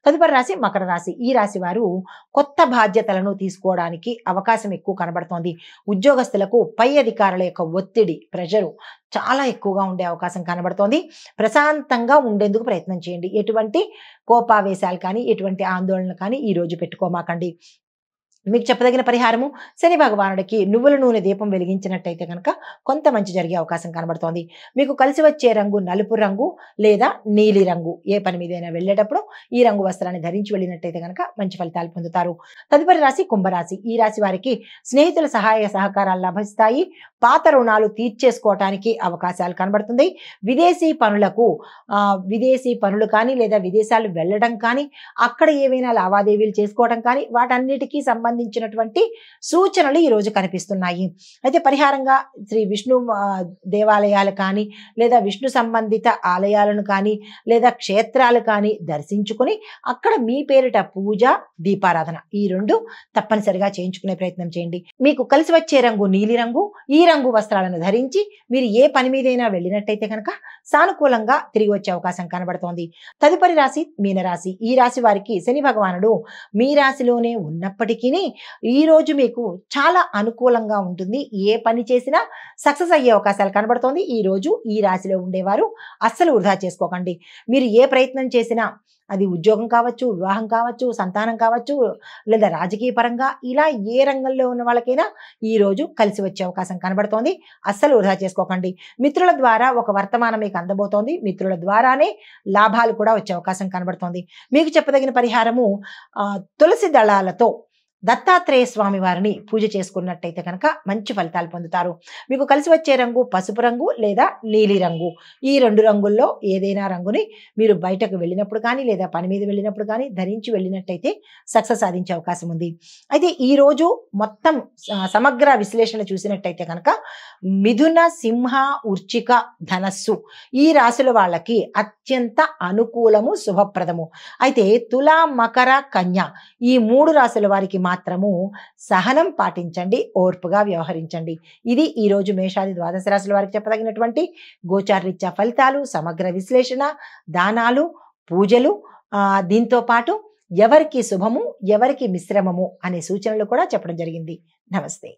తదుపరి రాశి మకర రాశి. ఈ రాశి వారు కొత్త బాధ్యతలను తీసుకోవడానికి అవకాశం ఎక్కువ కనబడుతోంది. ఉద్యోగస్తులకు పై అధికారుల యొక్క ఒత్తిడి, ప్రెషరు చాలా ఎక్కువగా ఉండే అవకాశం కనబడుతోంది. ప్రశాంతంగా ఉండేందుకు ప్రయత్నం చేయండి. ఎటువంటి కోపావేశాలు కానీ, ఎటువంటి ఆందోళన కానీ ఈ రోజు పెట్టుకోమాకండి. మీకు చెప్పదగిన పరిహారము, శని భగవానుడికి నువ్వుల నూనె దీపం వెలిగించినట్టయితే కనుక కొంత మంచి జరిగే అవకాశం కనబడుతోంది. మీకు కలిసి వచ్చే రంగు నలుపు రంగు లేదా నీలి రంగు. ఏ పని మీదైనా వెళ్ళేటప్పుడు ఈ రంగు వస్త్రాన్ని ధరించి వెళ్ళినట్టయితే కనుక మంచి ఫలితాలు పొందుతారు. తదుపరి రాశి కుంభరాశి. ఈ రాశి వారికి స్నేహితుల సహాయ సహకారాలు లభిస్తాయి. పాత రుణాలు తీర్చేసుకోవటానికి అవకాశాలు కనబడుతుంది. విదేశీ పనులు కానీ లేదా విదేశాలు వెళ్ళడం కానీ, అక్కడ ఏవైనా లావాదేవీలు చేసుకోవడం కానీ, వాటన్నిటికీ సంబంధించినటువంటి సూచనలు ఈ రోజు కనిపిస్తున్నాయి. అయితే పరిహారంగా శ్రీ విష్ణు దేవాలయాలు కానీ లేదా విష్ణు సంబంధిత ఆలయాలను కానీ లేదా క్షేత్రాలు కానీ దర్శించుకుని అక్కడ మీ పేరిట పూజ, దీపారాధన ఈ రెండు తప్పనిసరిగా చేయించుకునే ప్రయత్నం చేయండి. మీకు కలిసి వచ్చే రంగు నీలి రంగు. ఈ రంగు వస్త్రాలను ధరించి మీరు ఏ పని మీదైనా వెళ్ళినట్టయితే కనుక సానుకూలంగా తిరిగి వచ్చే అవకాశం కనబడుతోంది. తదుపరి రాశి మీనరాశి. ఈ రాశి వారికి శని భగవానుడు మీ రాశిలోనే ఉన్నప్పటికీ ఈ రోజు మీకు చాలా అనుకూలంగా ఉంటుంది. ఏ పని చేసినా సక్సెస్ అయ్యే అవకాశాలు కనబడుతోంది. ఈ రోజు ఈ రాశిలో ఉండేవారు అస్సలు వృధా చేసుకోకండి. మీరు ఏ ప్రయత్నం చేసినా, అది ఉద్యోగం కావచ్చు, వివాహం కావచ్చు, సంతానం కావచ్చు, లేదా రాజకీయ పరంగా ఇలా ఏ రంగంలో ఉన్న వాళ్ళకైనా ఈ రోజు కలిసి వచ్చే అవకాశం కనబడుతోంది. అస్సలు వృధా చేసుకోకండి. మిత్రుల ద్వారా ఒక వర్తమానం మీకు అందబోతోంది. మిత్రుల ద్వారానే లాభాలు కూడా వచ్చే అవకాశం కనబడుతోంది. మీకు చెప్పదగిన పరిహారము, తులసి దళాలతో దత్తాత్రేయ స్వామి వారిని పూజ చేసుకున్నట్టయితే కనుక మంచి ఫలితాలు పొందుతారు. మీకు కలిసి వచ్చే రంగు పసుపు రంగు లేదా నీలి రంగు. ఈ రెండు రంగుల్లో ఏదైనా రంగుని మీరు బయటకు వెళ్ళినప్పుడు కానీ లేదా పని మీద వెళ్ళినప్పుడు కానీ ధరించి వెళ్ళినట్టయితే సక్సెస్ సాధించే అవకాశం ఉంది. అయితే ఈ రోజు మొత్తం సమగ్ర విశ్లేషణ చూసినట్టయితే కనుక మిథున, సింహ, వృశ్చిక, ధనస్సు ఈ రాశుల వాళ్ళకి అత్యంత అనుకూలము, శుభప్రదము. అయితే తుల, మకర, కన్య ఈ మూడు రాశుల వారికి మాత్రము సహనం పాటించండి, ఓర్పుగా వ్యవహరించండి. ఇది ఈ రోజు మేషాది ద్వాదశ రాశుల వారికి చెప్పదగినటువంటి గోచారరీత్యా ఫలితాలు, సమగ్ర విశ్లేషణ, దానాలు, పూజలు, దీంతో పాటు ఎవరికి శుభము ఎవరికి మిశ్రమము అనే సూచనలు కూడా చెప్పడం జరిగింది. నమస్తే.